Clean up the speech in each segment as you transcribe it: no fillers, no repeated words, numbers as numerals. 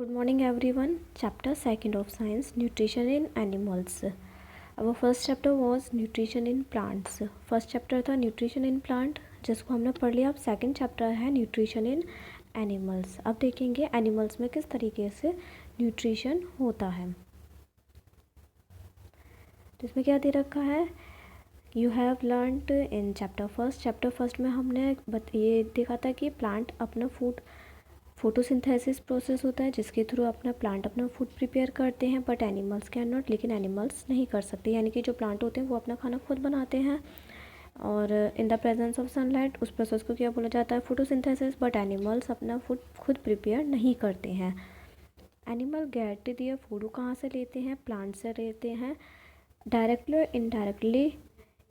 Good morning, everyone. Chapter 2nd of Science, Nutrition in Animals. Our first chapter was Nutrition in Plants. First chapter था nutrition in plant, जिसको हमने पढ़ लिया. अब second chapter है nutrition in animals. अब देखेंगे एनिमल्स में किस तरीके से न्यूट्रिशन होता है. तो इसमें क्या दे रखा है, you have learned in chapter first में हमने ये देखा था कि प्लांट अपना फोटोसिंथेसिस प्रोसेस होता है, जिसके थ्रू प्लांट अपना फूड प्रिपेयर करते हैं. बट एनिमल्स कैन नॉट, लेकिन एनिमल्स नहीं कर सकते. यानी कि जो प्लांट होते हैं वो अपना खाना खुद बनाते हैं और in the presence of sunlight उस प्रोसेस को क्या बोला जाता है, फोटोसिंथेसिस. बट एनिमल्स अपना फूड खुद प्रिपेयर नहीं करते हैं. एनिमल गेट दियर फूड कहाँ से लेते हैं, प्लांट से लेते हैं. डायरेक्टली और इनडायरेक्टली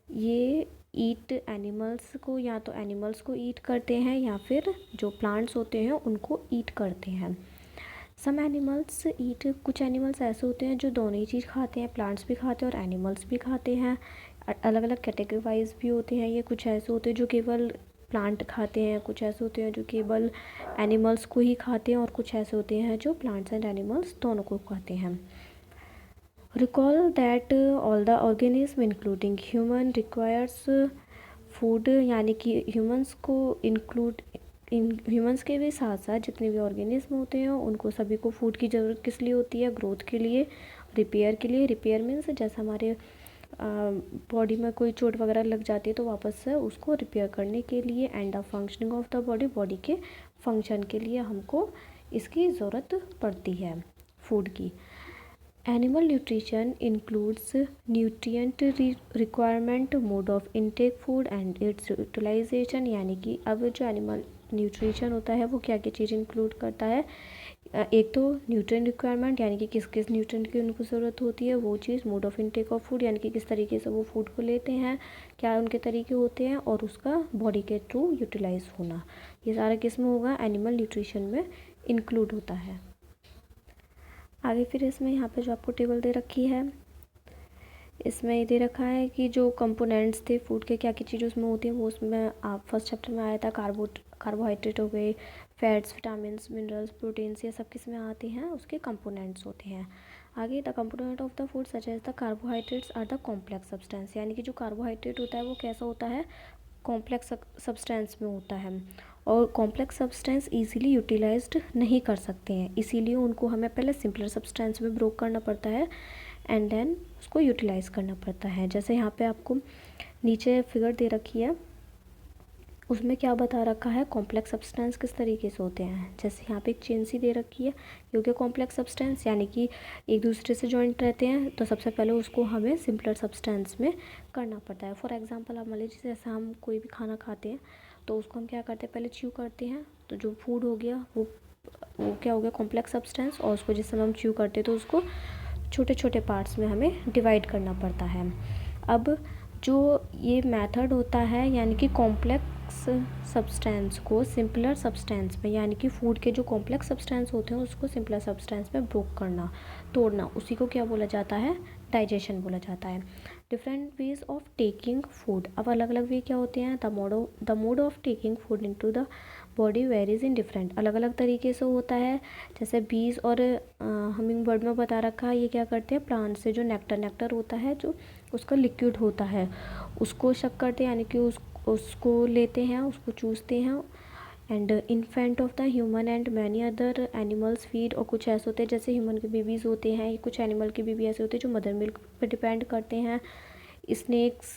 ये ईट एनिमल्स को, या तो एनिमल्स को ईट करते हैं या फिर जो प्लांट्स होते हैं उनको ईट करते हैं. सम एनिमल्स ईट, कुछ एनिमल्स ऐसे होते हैं जो दोनों ही चीज़ खाते हैं, प्लांट्स भी खाते हैं और एनिमल्स भी खाते हैं. अलग अलग कैटेगरी वाइज भी होते हैं ये. कुछ ऐसे होते हैं जो केवल प्लांट खाते हैं, कुछ ऐसे होते हैं जो केवल एनिमल्स को ही खाते हैं और कुछ ऐसे होते हैं जो प्लांट्स एंड एनिमल्स दोनों को खाते हैं. Recall that all the organism including human requires food, यानी कि ह्यूमंस को इंक्लूड ह्यूमंस के भी साथ साथ जितने भी ऑर्गेनिज्म होते हैं उनको सभी को फूड की ज़रूरत किस लिए होती है, ग्रोथ के लिए, रिपेयर के लिए. रिपेयर मीन्स जैसे हमारे बॉडी में कोई चोट वगैरह लग जाती है तो वापस से उसको रिपेयर करने के लिए. And the functioning of the body के फंक्शन के लिए हमको इसकी ज़रूरत पड़ती है फूड की. Animal nutrition includes nutrient requirement, mode of intake food and its utilization. यानी कि अब जो एनिमल न्यूट्रिशन होता है वो क्या क्या चीज़ इंक्लूड करता है. एक तो न्यूट्रिएंट रिक्वायरमेंट, यानी कि किस किस न्यूट्रिएंट की उनको ज़रूरत होती है वो चीज़. Mode of intake of food, यानी कि किस तरीके से वो फूड को लेते हैं, क्या उनके तरीके होते हैं, और उसका बॉडी के थ्रू यूटिलाइज होना. ये सारा किस में होगा, एनिमल न्यूट्रिशन में इंक्लूड होता है. आगे फिर इसमें यहाँ पे जो आपको टेबल दे रखी है, इसमें ये दे रखा है कि जो कंपोनेंट्स थे फूड के, क्या क्या चीज़ें उसमें होती हैं वो उसमें आप फर्स्ट चैप्टर में आया था. कार्बोहाइड्रेट हो गए, फैट्स, विटामिन्स, मिनरल्स, प्रोटीन्स, ये सब किस में आते हैं, उसके कंपोनेंट्स होते हैं. आगे the component of the food such as the carbohydrates are the complex substance. यानी कि जो कार्बोहाइड्रेट होता है वो कैसा होता है, कॉम्प्लेक्स सब्सटेंस में होता है और कॉम्प्लेक्स सब्सटेंस इजीली यूटिलाइज्ड नहीं कर सकते हैं, इसीलिए उनको हमें पहले सिंपलर सब्सटेंस में ब्रोक करना पड़ता है एंड देन उसको यूटिलाइज करना पड़ता है. जैसे यहाँ पे आपको नीचे फिगर दे रखी है, उसमें क्या बता रखा है, कॉम्प्लेक्स सब्सटेंस किस तरीके से होते हैं. जैसे यहाँ पे एक चेन सी दे रखी है, क्योंकि कॉम्प्लेक्स सब्सटेंस यानी कि एक दूसरे से जॉइंट रहते हैं, तो सबसे पहले उसको हमें सिंपलर सब्सटेंस में करना पड़ता है. फॉर एग्जांपल आप मान लीजिए जैसे हम कोई भी खाना खाते हैं तो उसको हम क्या करते हैं, पहले च्यू करते हैं. तो जो फूड हो गया वो क्या हो गया, कॉम्प्लेक्स सब्सटेंस. और उसको जिस समय हम च्यू करते हैं तो उसको छोटे छोटे पार्ट्स में हमें डिवाइड करना पड़ता है. अब जो ये मेथड होता है, यानी कि कॉम्प्लेक्स सब्सटेंस को सिंपलर सब्सटेंस में, यानी कि फूड के जो कॉम्प्लेक्स सब्सटेंस होते हैं उसको सिंपलर सब्सटेंस में ब्रोक करना, तोड़ना, उसी को क्या बोला जाता है, डाइजेशन बोला जाता है. Different ways of taking food. अब अलग अलग वे क्या होते हैं, the mode of taking food into the body varies in different, अलग अलग तरीके से होता है. जैसे बीज और हमिंग बर्ड में बता रखा है, ये क्या करते हैं, प्लांट से जो नेक्टर होता है, जो उसका लिक्विड होता है, उसको शक करते हैं, यानी कि उसको लेते हैं, उसको चूसते हैं. And infant of the human and many other animals feed. और कुछ ऐसे होते हैं जैसे ह्यूमन के बेबीज़ होते हैं, कुछ एनिमल के बेबी ऐसे होते हैं जो मदर मिल्क पर डिपेंड करते हैं. स्नेक्स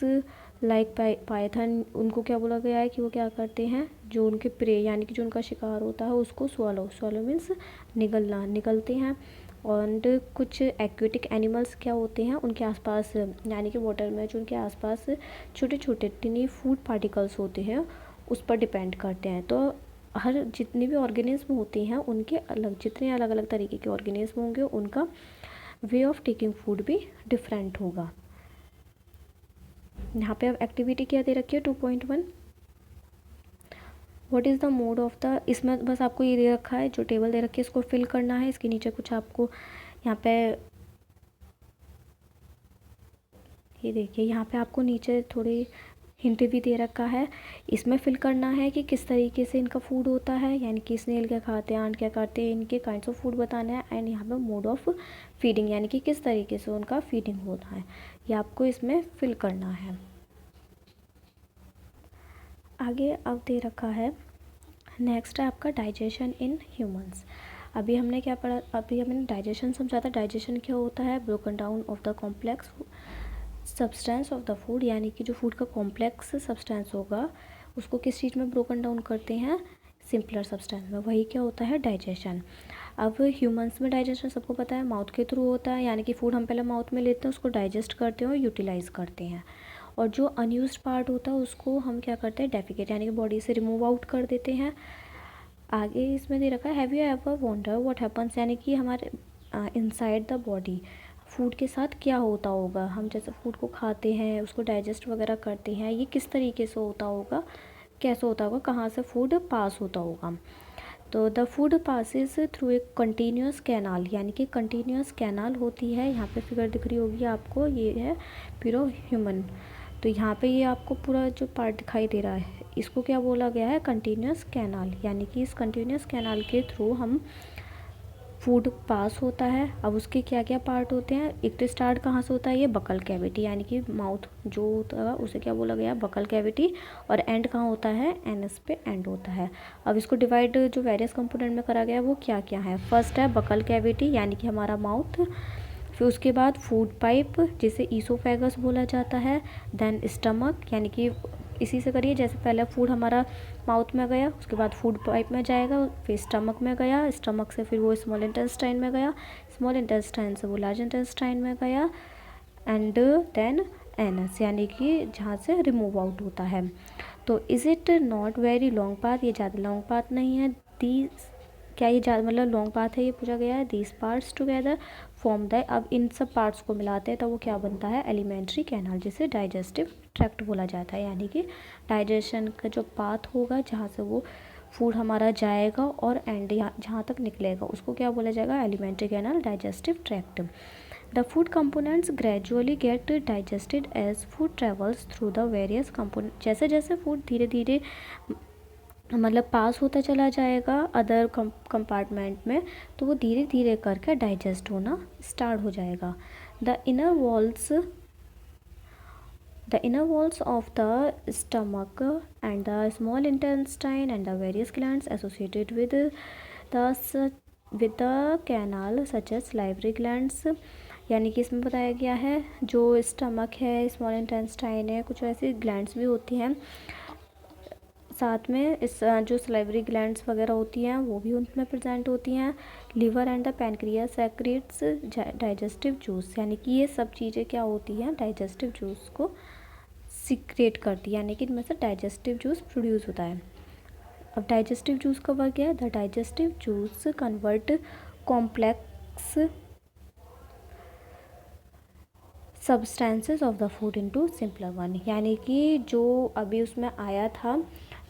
लाइक पाइथन, उनको क्या बोला गया है कि वो क्या करते हैं, जो उनके प्रे यानी कि जो उनका शिकार होता है उसको swallow मीन्स निगलते हैं. और कुछ एक्वेटिक एनिमल्स क्या होते हैं, उनके आसपास यानी कि वाटर में जो उनके आसपास छोटे छोटे टिनी फूड पार्टिकल्स होते हैं उस पर डिपेंड करते हैं. तो हर जितने भी ऑर्गेनिज्म होते हैं उनके जितने अलग अलग तरीके के ऑर्गेनिज्म होंगे उनका वे ऑफ टेकिंग फूड भी डिफरेंट होगा. यहाँ पे अब एक्टिविटी क्या दे रखी है, 2.1. What is the mode of the, इसमें बस आपको ये दे रखा है, जो टेबल दे रखी है इसको फिल करना है. इसके नीचे कुछ आपको यहाँ पे ये देखिए, यहाँ पे आपको नीचे थोड़ी हिंट भी दे रखा है। इसमें फिल करना है कि किस तरीके से इनका फूड होता है, यानी कि स्नेल क्या खाते हैं, आंट क्या खाते हैं, इनके काइंड्स ऑफ फूड बताना है। एंड यहाँ पे मोड ऑफ फीडिंग, यानी कि किस तरीके से उनका फीडिंग होता है, ये आपको इसमें फिल करना है। आगे अब दे रखा है, नेक्स्ट है आपका डाइजेशन इन ह्यूमंस। अभी हमने क्या पढ़ा, अभी हमने डाइजेशन समझा था। डाइजेशन क्या होता है, broken down of the complex substance of the food, यानी कि जो फूड का कॉम्प्लेक्स सब्सटेंस होगा उसको किस चीज़ में ब्रोकन डाउन करते हैं, सिंपलर सब्सटेंस में, वही क्या होता है, डाइजेशन। अब ह्यूमंस में डाइजेशन सबको पता है माउथ के थ्रू होता है, यानी कि फूड हम पहले माउथ में लेते हैं, उसको डाइजेस्ट करते हैं और यूटिलाइज़ करते हैं। और जो अनयूज्ड पार्ट होता है उसको हम क्या करते हैं, डेफिकेट, यानी कि बॉडी से रिमूव आउट कर देते हैं। आगे इसमें दे रखा है, have you ever wonder what happens, यानी कि हमारे इनसाइड द बॉडी फूड के साथ क्या होता होगा। हम जैसे फूड को खाते हैं, उसको डाइजेस्ट वगैरह करते हैं, ये किस तरीके से होता होगा, कैसे होता होगा, कहाँ से फूड पास होता होगा। तो the food passes through a continuous canal, यानी कि कंटिन्यूस कैनाल होती है, यहाँ पे फिगर दिख रही होगी आपको, ये है प्यूरो ह्यूमन। तो यहाँ पे ये आपको पूरा जो पार्ट दिखाई दे रहा है, इसको क्या बोला गया है, कंटिन्यूस कैनाल, यानी कि इस कंटिन्यूस कैनाल के थ्रू हम फूड पास होता है। अब उसके क्या क्या पार्ट होते हैं, एक तो स्टार्ट कहाँ से होता है, ये बकल कैविटी, यानी कि माउथ जो होता है उसे क्या बोला गया, बकल कैविटी। और एंड कहाँ होता है, एनएस पे एंड होता है। अब इसको डिवाइड जो वेरियस कंपोनेंट में करा गया है वो क्या क्या है, फर्स्ट है बकल कैविटी, यानी कि हमारा माउथ। फिर उसके बाद फूड पाइप, जिसे ईसोफेगस बोला जाता है। देन स्टमक, यानी कि इसी से करिए, जैसे पहले फूड हमारा माउथ में गया, उसके बाद फूड पाइप में जाएगा, फिर स्टमक में गया, स्टमक से फिर वो स्मॉल इंटेस्टाइन में गया, स्मॉल इंटेस्टाइन से वो लार्ज इंटेस्टाइन में गया, एंड देन एनस, यानी कि जहाँ से रिमूव आउट होता है। तो is it not very long path, ये ज़्यादा लॉन्ग पाथ नहीं है। दी क्या ये ज़्यादा मतलब लॉन्ग पाथ है, ये पूछा गया है। These parts together form the, अब इन सब पार्ट्स को मिलाते हैं तो वो क्या बनता है, एलिमेंट्री कैनाल, जिसे डाइजेस्टिव ट्रैक्ट बोला जाता है। यानी कि डाइजेशन का जो पाथ होगा जहाँ से वो फूड हमारा जाएगा और एंड जहाँ तक निकलेगा उसको क्या बोला जाएगा, alimentary canal, digestive tract. The food components gradually get digested as food travels through the various component, जैसे जैसे फूड धीरे धीरे मतलब पास होता चला जाएगा अदर कंपार्टमेंट में, तो वो धीरे धीरे करके डाइजेस्ट होना स्टार्ट हो जाएगा। The inner walls of the stomach and the small intestine and the various glands associated with the canal such as salivary glands, यानी कि इसमें बताया गया है जो स्टमक है, स्मॉल इंटेस्टाइन है, कुछ ऐसी ग्लैंड्स भी होती हैं साथ में, इस जो सलाइवरी ग्लैंड्स वगैरह होती हैं वो भी उनमें प्रेजेंट होती हैं। Liver and the pancreas secrets digestive juice, यानी कि ये सब चीज़ें क्या होती हैं, डाइजेस्टिव जूस को सीक्रेट करती है, यानी कि इनमें से डाइजेस्टिव जूस प्रोड्यूस होता है। अब डाइजेस्टिव जूस का वर्क क्या है, the digestive juice convert complex substances of the food into simpler one, यानी कि जो अभी उसमें आया था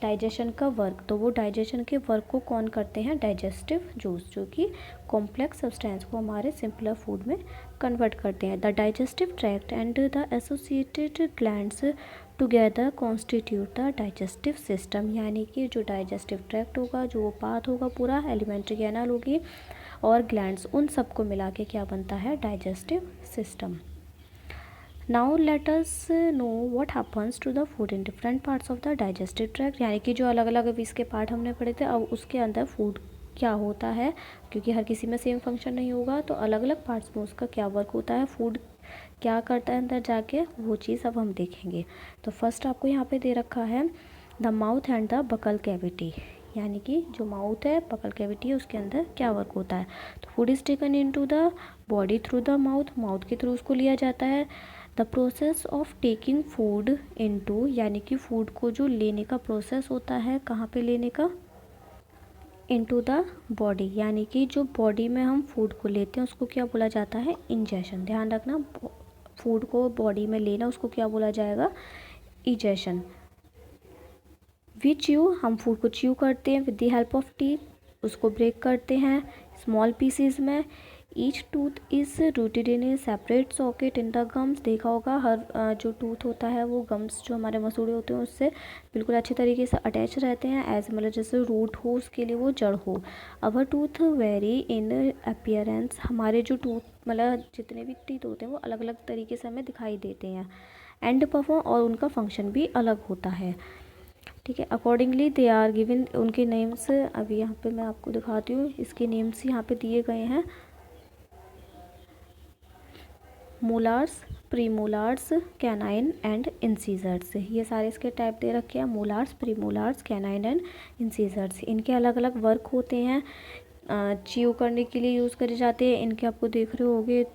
डाइजेशन का वर्क, तो वो डाइजेशन के वर्क को कौन करते हैं, डाइजेस्टिव जूस, जो कि कॉम्प्लेक्स सब्सटेंस को हमारे सिंपलर फूड में कन्वर्ट करते हैं। The digestive tract and the associated glands together constitute the digestive system, यानी कि जो डाइजेस्टिव ट्रैक्ट होगा, जो पाथ होगा पूरा, एलिमेंट्री कैनाल होगी और ग्लैंड्स, उन सबको मिला के क्या बनता है, digestive system. Now let us know what happens to the food in different parts of the digestive tract, यानी कि जो अलग अलग अभी इसके पार्ट हमने पढ़े थे, अब उसके अंदर फूड क्या होता है, क्योंकि हर किसी में सेम फंक्शन नहीं होगा, तो अलग अलग पार्ट्स में उसका क्या वर्क होता है, फूड क्या करता है अंदर जाके, वो चीज़ अब हम देखेंगे। तो फर्स्ट आपको यहाँ पे दे रखा है the mouth and the buccal cavity, यानी कि जो माउथ है, बकल कैविटी है, उसके अंदर क्या वर्क होता है। तो food is taken into the body through the mouth, mouth के थ्रू उसको लिया जाता है। The process of taking food into, यानी कि फूड को जो लेने का प्रोसेस होता है, कहाँ पे लेने का, इनटू द बॉडी, यानी कि जो बॉडी में हम फूड को लेते हैं उसको क्या बोला जाता है, इंजेशन। ध्यान रखना, फूड को बॉडी में लेना उसको क्या बोला जाएगा, इंजेशन। वी च्यू, हम फूड को च्यू करते हैं with the help of teeth, उसको ब्रेक करते हैं स्मॉल पीसीज में। Each tooth is rooted in A separate socket in the gums. देखा होगा हर जो टूथ होता है वो गम्स जो हमारे मसूड़े होते हैं उससे बिल्कुल अच्छी तरीके से अटैच रहते हैं, एज मतलब जैसे रूट हो उसके लिए वो जड़ हो। अवर टूथ वेरी इन अपीयरेंस। हमारे जो टूथ मतलब जितने भी टीथ होते हैं वो अलग अलग तरीके से हमें दिखाई देते हैं। एंड परफॉर्म, और उनका फंक्शन भी अलग होता है, ठीक है। अकॉर्डिंगली दे आर गिवन, उनके नेम्स अभी यहाँ पे मैं आपको दिखाती हूँ, इसके नेम्स यहाँ पे दिए गए हैं। मोलार्स, प्रीमोलार्स, कैनाइन एंड इंसीजर्स, ये सारे इसके टाइप दे रखे हैं। मोलार्स, प्रीमोलार्स, कैनाइन एंड इंसीजर्स, इनके अलग अलग वर्क होते हैं। च्यू करने के लिए यूज़ करे जाते हैं। इनके आपको देख रहे होगे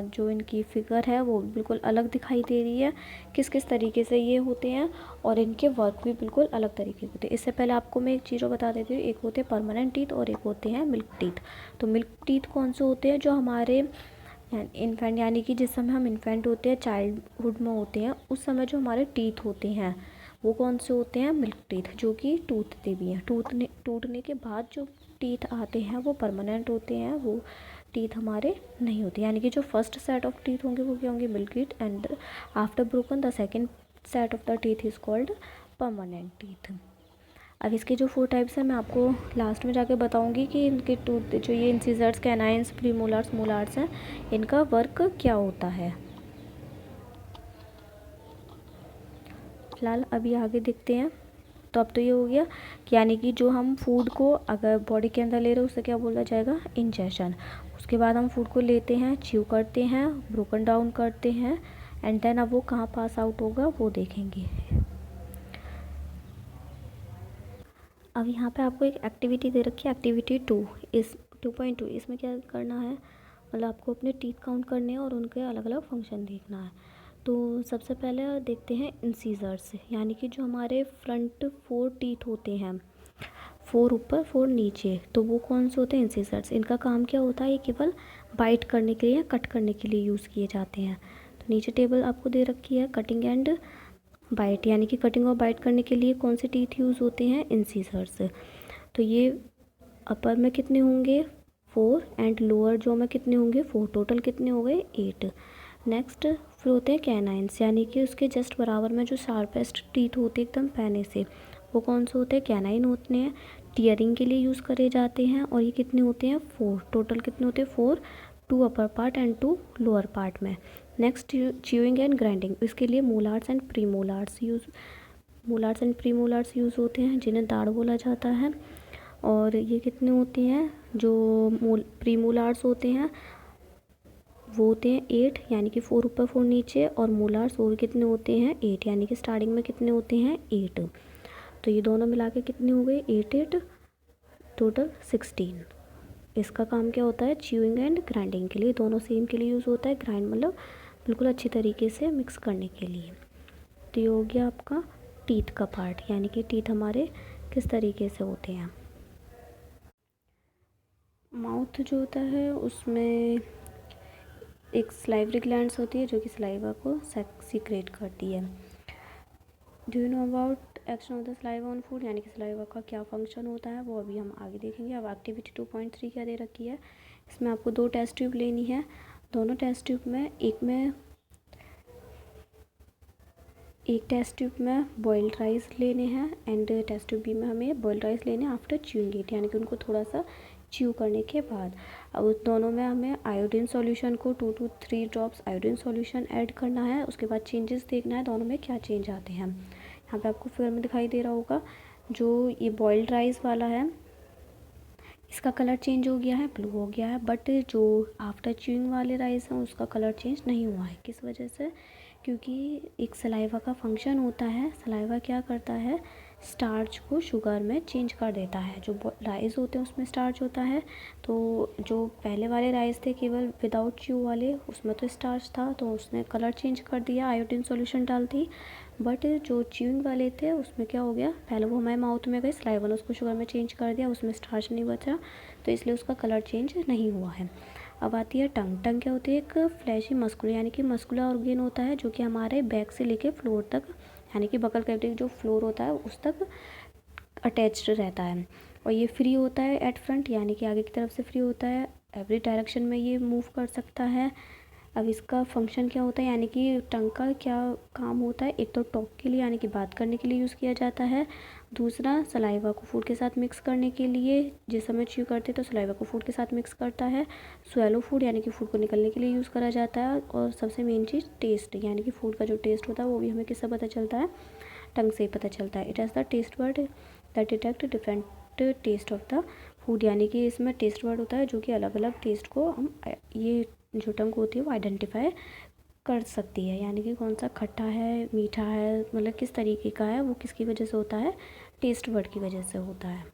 जो इनकी फिगर है वो बिल्कुल अलग दिखाई दे रही है, किस किस तरीके से ये होते हैं, और इनके वर्क भी बिल्कुल अलग तरीके के होते हैं। इससे पहले आपको मैं एक चीज़ और बता देती हूँ, एक होते हैं परमानेंट टीथ और एक होते हैं मिल्क टीथ। तो मिल्क टीथ कौन से होते हैं, जो हमारे इन्फेंट यानी कि जिस समय हम इन्फेंट होते हैं, चाइल्डहुड में होते हैं, उस समय जो हमारे टीथ होते हैं वो कौन से होते हैं, मिल्क टीथ, जो कि टूटते भी हैं। टूटने के बाद जो टीथ आते हैं वो परमानेंट होते हैं, वो टीथ हमारे नहीं होते। यानी कि जो फर्स्ट सेट ऑफ टीथ होंगे वो क्या होंगे, milk teeth, and after broken the second set of the teeth is called permanent teeth. अब इसके जो 4 टाइप्स हैं मैं आपको लास्ट में जाके बताऊंगी कि इनके टूथ जो ये इंसिजर्स, कैनाइन्स, प्रीमोलार्स, मोलार्स हैं, इनका वर्क क्या होता है। फिलहाल अभी आगे देखते हैं। तो अब तो ये हो गया कि यानी कि जो हम फूड को अगर बॉडी के अंदर ले रहे हैं उसे क्या बोला जाएगा, इंजेशन। उसके बाद हम फूड को लेते हैं, च्यू करते हैं, ब्रोकन डाउन करते हैं, एंड देन अब वो कहाँ पास आउट होगा वो देखेंगे। अब यहाँ पे आपको एक एक्टिविटी दे रखी है, एक्टिविटी 2 इस 2.2। इसमें क्या करना है, मतलब आपको अपने टीथ काउंट करने हैं और उनके अलग अलग फंक्शन देखना है। तो सबसे पहले देखते हैं इंसीजर्स, यानी कि जो हमारे फ्रंट 4 टीथ होते हैं, 4 ऊपर 4 नीचे, तो वो कौन से होते हैं, इंसीजर्स। इनका काम क्या होता है, ये केवल बाइट करने के लिए या कट करने के लिए यूज़ किए जाते हैं। तो नीचे टेबल आपको दे रखी है, कटिंग एंड बाइट, यानी कि कटिंग और बाइट करने के लिए कौन से टीथ यूज़ होते हैं, इंसीजर्स। तो ये अपर में कितने होंगे, 4, एंड लोअर जो में कितने होंगे, 4, टोटल कितने हो गए, 8। नेक्स्ट फिर होते हैं कैनाइन्स, यानी कि उसके जस्ट बराबर में जो शार्पेस्ट टीथ होते हैं एकदम पैने से, वो कौन से होते हैं, कैनाइन होते हैं। टीयरिंग के लिए यूज़ करे जाते हैं, और ये कितने होते हैं, 4, टोटल कितने होते हैं, 4, 2 upper part and 2 lower part में। नेक्स्ट च्यूइंग एंड ग्राइंडिंग, इसके लिए मोलार्स एंड प्रीमोलार्स यूज़ होते हैं, जिन्हें दाढ़ बोला जाता है। और ये कितने होते हैं, जो प्रीमोलार्स होते हैं वो होते हैं 8, यानी कि 4 ऊपर 4 नीचे, और मोलार्स वो भी कितने होते हैं, 8, यानी कि स्टार्टिंग में कितने होते हैं, 8। तो ये दोनों मिला के कितने हो गए, 8 टोटल 16। इसका काम क्या होता है, च्यूइंग एंड ग्राइंडिंग के लिए, दोनों सेम के लिए यूज़ होता है। ग्राइंड मतलब बिल्कुल अच्छी तरीके से मिक्स करने के लिए। तो ये हो गया आपका टीथ का पार्ट, यानी कि टीथ हमारे किस तरीके से होते हैं। माउथ जो होता है उसमें एक सलाइवरी ग्लैंड्स होती है जो कि सलाइवा को सीक्रेट करती है। Do you know about action of the saliva on food, यानी कि सलाइवा का क्या फंक्शन होता है वो अभी हम आगे देखेंगे। अब एक्टिविटी 2.3 क्या दे रखी है, इसमें आपको 2 टेस्ट ट्यूब लेनी है। दोनों टेस्ट ट्यूब में एक टेस्ट ट्यूब में बॉइल्ड राइस लेने हैं, एंड टेस्ट ट्यूब बी में हमें बॉइल्ड राइस लेने हैं आफ्टर च्यूइंग इट, यानी कि उनको थोड़ा सा च्यू करने के बाद। अब उस दोनों में हमें आयोडीन सॉल्यूशन को 2 to 3 drops iodine solution add करना है। उसके बाद चेंजेस देखना है दोनों में क्या चेंज आते हैं। यहाँ पे आपको फिगर में दिखाई दे रहा होगा, जो ये बॉइल्ड राइस वाला है इसका कलर चेंज हो गया है, ब्लू हो गया है, बट जो आफ्टर च्यूइंग वाले राइस हैं उसका कलर चेंज नहीं हुआ है। किस वजह से, क्योंकि एक सलाइवा का फंक्शन होता है, सलाइवा क्या करता है, स्टार्च को शुगर में चेंज कर देता है। जो राइस होते हैं उसमें स्टार्च होता है, तो जो पहले वाले राइस थे केवल विदाउट च्यू वाले, उसमें तो स्टार्च था, तो उसने कलर चेंज कर दिया, आयोडीन सॉल्यूशन डाल दी। बट जो च्यूइंग वाले थे उसमें क्या हो गया, पहले वो हमारे माउथ में गए, सलाइवा ने उसको शुगर में चेंज कर दिया, उसमें स्टार्च नहीं बचा, तो इसलिए उसका कलर चेंज नहीं हुआ है। अब आती है टंग। टंग क्या होती है, एक फ्लैशी मस्कुलर, यानी कि मस्कुलर ऑर्गेन होता है जो कि हमारे बैक से लेके फ्लोर तक, यानी कि बकल कैविटी जो फ्लोर होता है उस तक अटैच्ड रहता है। और ये फ्री होता है एट फ्रंट, यानी कि आगे की तरफ से फ्री होता है, एवरी डायरेक्शन में ये मूव कर सकता है। अब इसका फंक्शन क्या होता है, यानी कि टंग का क्या काम होता है, एक तो टॉक के लिए यानी कि बात करने के लिए यूज़ किया जाता है, दूसरा सलाइवा को फूड के साथ मिक्स करने के लिए, जिस समय च्यू करते तो सलाइवा को फूड के साथ मिक्स करता है, स्वेलो फूड यानी कि फूड को निकलने के लिए यूज़ करा जाता है, और सबसे मेन चीज़ टेस्ट, यानी कि फूड का जो टेस्ट होता है वो भी हमें किससे पता चलता है, टंग से ही पता चलता है। It has the taste word that detect different taste of the food, यानी कि इसमें टेस्ट वर्ड होता है जो कि अलग अलग टेस्ट को हम ये जो टंग होती है वो आइडेंटिफाई कर सकती है, यानी कि कौन सा खट्टा है, मीठा है, मतलब किस तरीके का है, वो किसकी वजह से होता है, टेस्ट वर्ड की वजह से होता है।